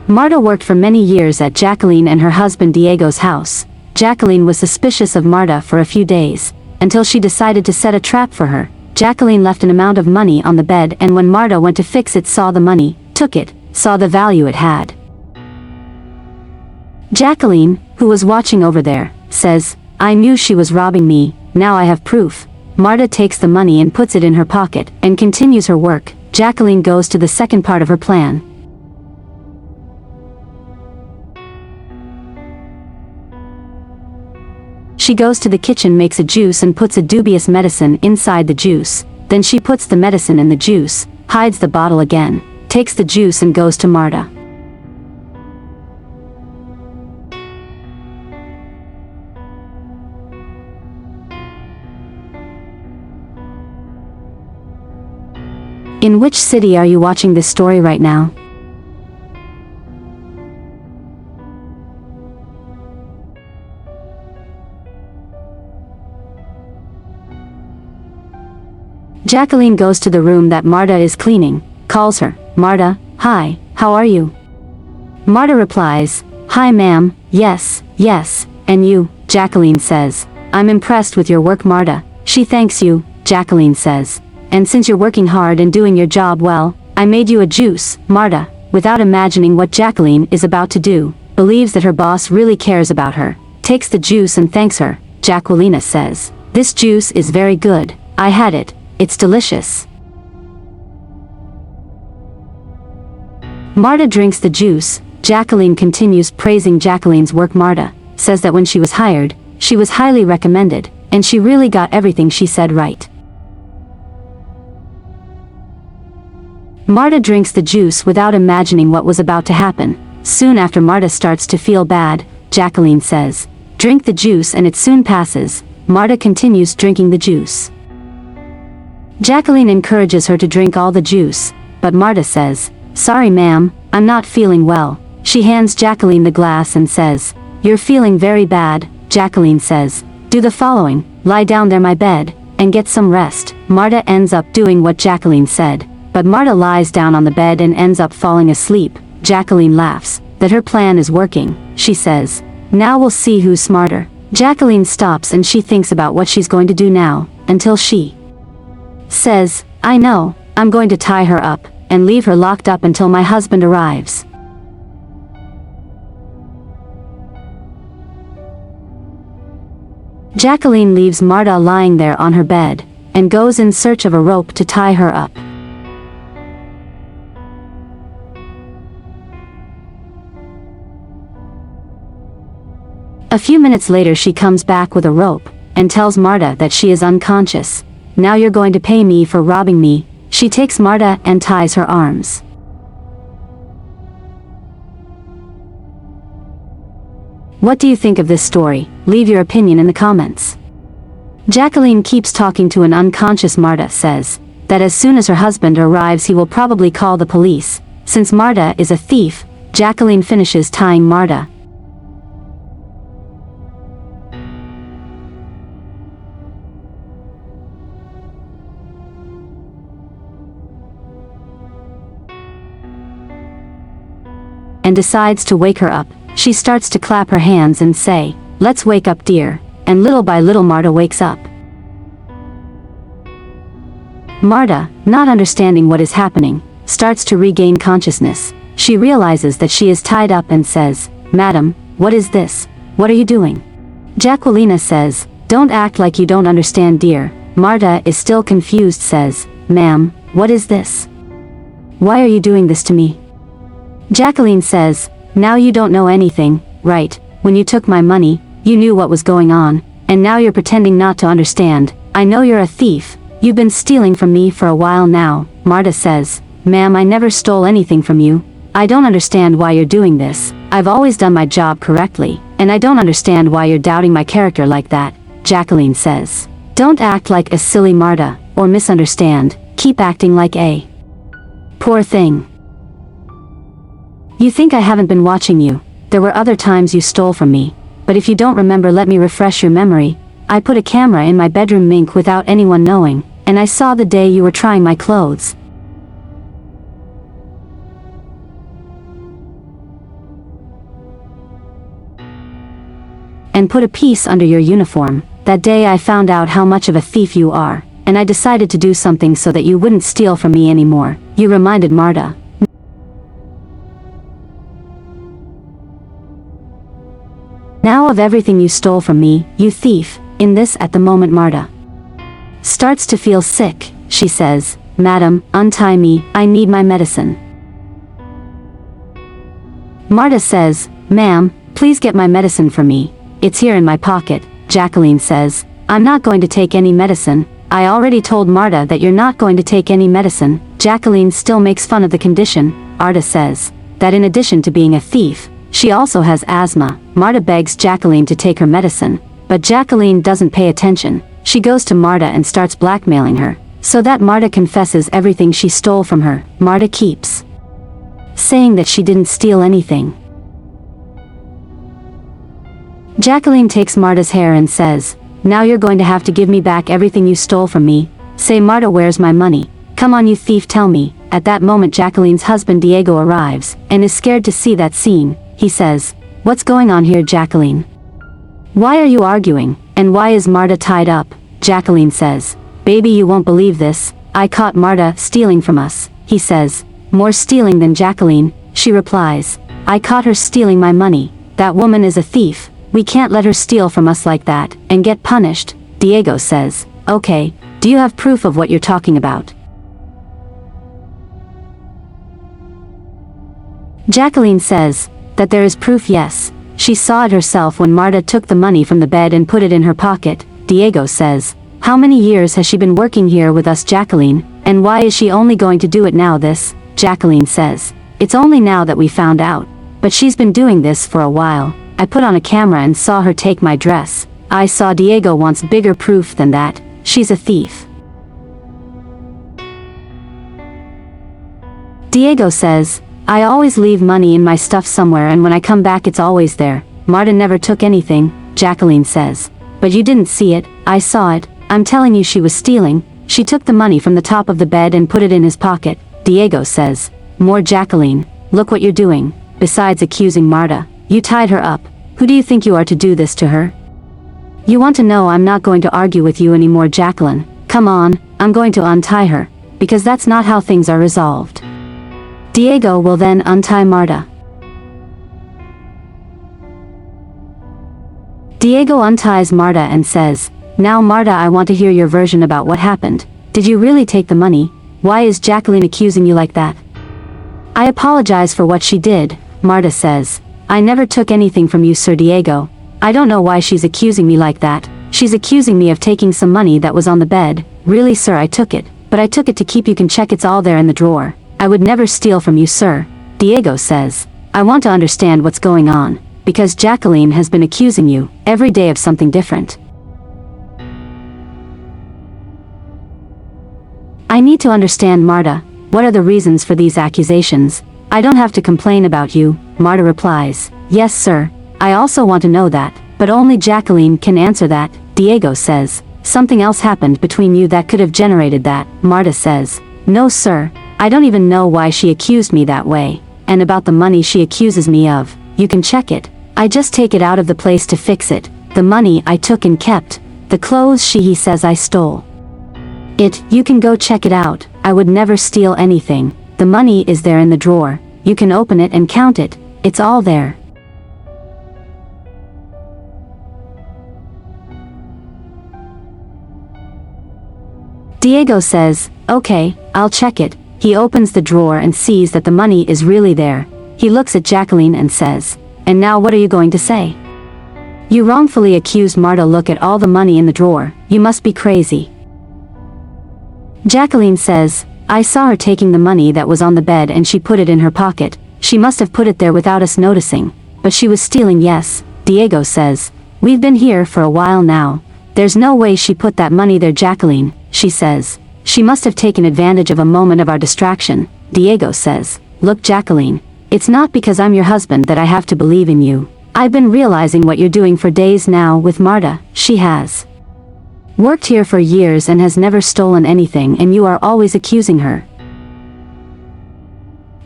Marta worked for many years at Jacqueline and her husband Diego's house. Jacqueline was suspicious of Marta for a few days, until she decided to set a trap for her. Jacqueline left an amount of money on the bed, and when Marta went to fix it, saw the money, took it, saw the value it had. Jacqueline, who was watching over there, says, "I knew she was robbing me, now I have proof." Marta takes the money and puts it in her pocket, and continues her work. Jacqueline goes to the second part of her plan. She goes to the kitchen, makes a juice and puts a dubious medicine inside the juice. Then she puts the medicine in the juice, hides the bottle again, takes the juice and goes to Marta. In which city are you watching this story right now? Jacqueline goes to the room that Marta is cleaning, calls her. "Marta, hi, how are you?" Marta replies, "Hi ma'am, yes, and you?" Jacqueline says, "I'm impressed with your work Marta." She thanks you, Jacqueline says. "And since you're working hard and doing your job well, I made you a juice." Marta, without imagining what Jacqueline is about to do, believes that her boss really cares about her, takes the juice and thanks her. Jacqueline says, "This juice is very good, I had it, it's delicious." Marta drinks the juice. Jacqueline continues praising Jacqueline's work. Marta says that when she was hired, she was highly recommended, and she really got everything she said right. Marta drinks the juice without imagining what was about to happen. Soon after, Marta starts to feel bad. Jacqueline says, "Drink the juice and it soon passes." Marta continues drinking the juice. Jacqueline encourages her to drink all the juice, but Marta says, "Sorry ma'am, I'm not feeling well." She hands Jacqueline the glass and says, "You're feeling very bad." Jacqueline says, "Do the following, lie down there my bed, and get some rest." Marta ends up doing what Jacqueline said, but Marta lies down on the bed and ends up falling asleep. Jacqueline laughs, that her plan is working. She says, "Now we'll see who's smarter." Jacqueline stops and she thinks about what she's going to do now, until she says, "I know, I'm going to tie her up, and leave her locked up until my husband arrives." Jacqueline leaves Marta lying there on her bed, and goes in search of a rope to tie her up. A few minutes later she comes back with a rope, and tells Marta that she is unconscious. "Now you're going to pay me for robbing me." She takes Marta and ties her arms. What do you think of this story? Leave your opinion in the comments. Jacqueline keeps talking to an unconscious Marta. Says that as soon as her husband arrives he will probably call the police. Since Marta is a thief, Jacqueline finishes tying Marta. And decides to wake her up. She starts to clap her hands and say, "Let's wake up dear." And little by little Marta wakes up. Marta, not understanding what is happening, starts to regain consciousness. She realizes that she is tied up and says, "Madam, what is this? What are you doing?" Jacqueline says, "Don't act like you don't understand dear." Marta is still confused, says, "Ma'am, what is this? Why are you doing this to me?" Jacqueline says, "Now you don't know anything, right? When you took my money, you knew what was going on, and now you're pretending not to understand. I know you're a thief, you've been stealing from me for a while now." Marta says, "Ma'am, I never stole anything from you. I don't understand why you're doing this. I've always done my job correctly, and I don't understand why you're doubting my character like that." Jacqueline says, "Don't act like a silly Marta, or misunderstand, keep acting like a poor thing. You think I haven't been watching you? There were other times you stole from me. But if you don't remember, let me refresh your memory. I put a camera in my bedroom mink without anyone knowing, and I saw the day you were trying my clothes. and put a piece under your uniform. That day I found out how much of a thief you are, and I decided to do something so that you wouldn't steal from me anymore, you reminded Marta. Now of everything you stole from me, you thief. In this at the moment Marta starts to feel sick. She says, "Madam, untie me, I need my medicine." Marta says, "Ma'am, please get my medicine for me. It's here in my pocket." Jacqueline says, "I'm not going to take any medicine. I already told Marta that you're not going to take any medicine." Jacqueline still makes fun of the condition. Marta says that in addition to being a thief, she also has asthma. Marta begs Jacqueline to take her medicine, but Jacqueline doesn't pay attention. She goes to Marta and starts blackmailing her, so that Marta confesses everything she stole from her. Marta keeps saying that she didn't steal anything. Jacqueline takes Marta's hair and says, "Now you're going to have to give me back everything you stole from me. Say, Marta, where's my money? Come on, you thief, tell me." At that moment Jacqueline's husband Diego arrives, and is scared to see that scene. He says, "What's going on here, Jacqueline? Why are you arguing, and why is Marta tied up?" Jacqueline says, "Baby, you won't believe this. I caught Marta stealing from us." He says, "More stealing than Jacqueline?" She replies, "I caught her stealing my money. That woman is a thief. We can't let her steal from us like that, and get punished." Diego says, "Okay, do you have proof of what you're talking about?" Jacqueline says that there is proof, yes. She saw it herself when Marta took the money from the bed and put it in her pocket. Diego says, "How many years has she been working here with us, Jacqueline, and why is she only going to do it now?" This, Jacqueline says, "It's only now that we found out, but she's been doing this for a while. I put on a camera and saw her take my dress. I saw." Diego wants bigger proof than that. She's a thief. Diego says, "I always leave money in my stuff somewhere, and when I come back it's always there. Marta never took anything." Jacqueline says, "But you didn't see it. I saw it. I'm telling you she was stealing. She took the money from the top of the bed and put it in his pocket." Diego says, "More, Jacqueline. Look what you're doing. Besides accusing Marta, you tied her up. Who do you think you are to do this to her? You want to know? I'm not going to argue with you anymore, Jacqueline. Come on, I'm going to untie her, because that's not how things are resolved." Diego will then untie Marta. Diego unties Marta and says, "Now Marta, I want to hear your version about what happened. Did you really take the money? Why is Jacqueline accusing you like that?" "I apologize for what she did," Marta says. "I never took anything from you, Sir Diego. I don't know why she's accusing me like that. She's accusing me of taking some money that was on the bed." "Really, sir, I took it, but I took it to keep. You can check, it's all there in the drawer. I would never steal from you, sir." Diego says, "I want to understand what's going on, because Jacqueline has been accusing you every day of something different. I need to understand, Marta. What are the reasons for these accusations?" "I don't have to complain about you," Marta replies. "Yes, sir. I also want to know that, but only Jacqueline can answer that." Diego says, "Something else happened between you that could have generated that." Marta says, "No, sir. I don't even know why she accused me that way. And about the money she accuses me of, you can check it. I just take it out of the place to fix it. The money I took and kept. The clothes he says I stole. You can go check it out. I would never steal anything. The money is there in the drawer. You can open it and count it. It's all there." Diego says, "Okay, I'll check it." He opens the drawer and sees that the money is really there. He looks at Jacqueline and says, "And now what are you going to say? You wrongfully accused Marta. Look at all the money in the drawer. You must be crazy." Jacqueline says, "I saw her taking the money that was on the bed and she put it in her pocket. She must have put it there without us noticing. But she was stealing, yes." Diego says, "We've been here for a while now. There's no way she put that money there, Jacqueline." She says, "She must have taken advantage of a moment of our distraction." Diego says, "Look, Jacqueline, it's not because I'm your husband that I have to believe in you. I've been realizing what you're doing for days now with Marta. She has worked here for years and has never stolen anything, and you are always accusing her."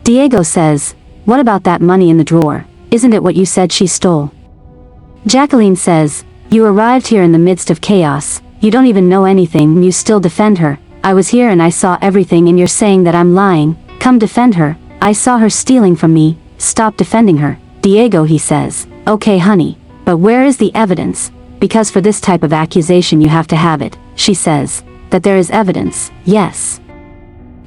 Diego says, "What about that money in the drawer? Isn't it what you said she stole?" Jacqueline says, "You arrived here in the midst of chaos, you don't even know anything and you still defend her. I was here and I saw everything and you're saying that I'm lying. Come defend her. I saw her stealing from me. Stop defending her." Diego, he says, "Okay honey, but where is the evidence? Because for this type of accusation you have to have it." She says, "That there is evidence, yes."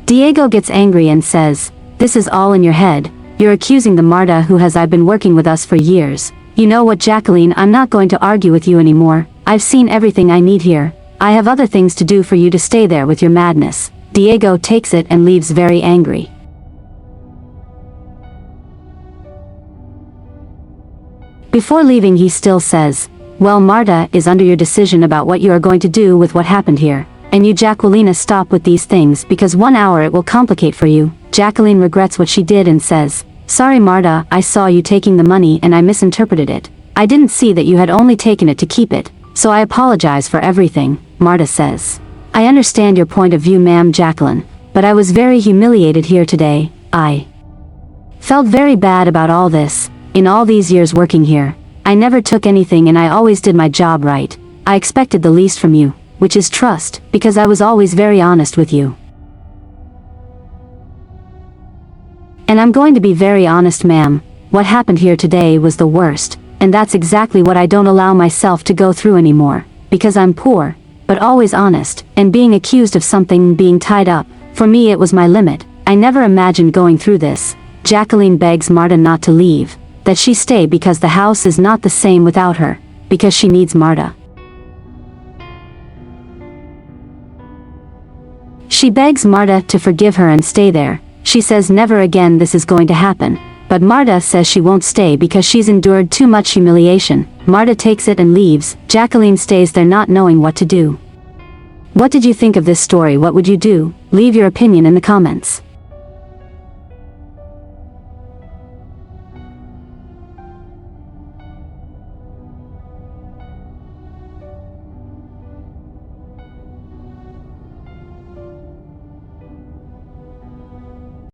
Diego gets angry and says, "This is all in your head. You're accusing the Marta who has been working with us for years. You know what, Jacqueline, I'm not going to argue with you anymore. I've seen everything I need here. I have other things to do for you to stay there with your madness." Diego takes it and leaves very angry. Before leaving he still says, "Well, Marta is under your decision about what you are going to do with what happened here. And you, Jacqueline, stop with these things because 1 hour it will complicate for you." Jacqueline regrets what she did and says, "Sorry Marta, I saw you taking the money and I misinterpreted it. I didn't see that you had only taken it to keep it, so I apologize for everything." Marta says, "I understand your point of view, ma'am Jacqueline, but I was very humiliated here today. I felt very bad about all this. In all these years working here, I never took anything and I always did my job right. I expected the least from you, which is trust, because I was always very honest with you. And I'm going to be very honest, ma'am. What happened here today was the worst, and that's exactly what I don't allow myself to go through anymore, because I'm poor, but always honest, and being accused of something and being tied up, for me it was my limit. I never imagined going through this." Jacqueline begs Marta not to leave, that she stay because the house is not the same without her, because she needs Marta. She begs Marta to forgive her and stay there. She says never again this is going to happen, but Marta says she won't stay because she's endured too much humiliation. Marta takes it and leaves. Jacqueline stays there not knowing what to do. What did you think of this story? What would you do? Leave your opinion in the comments.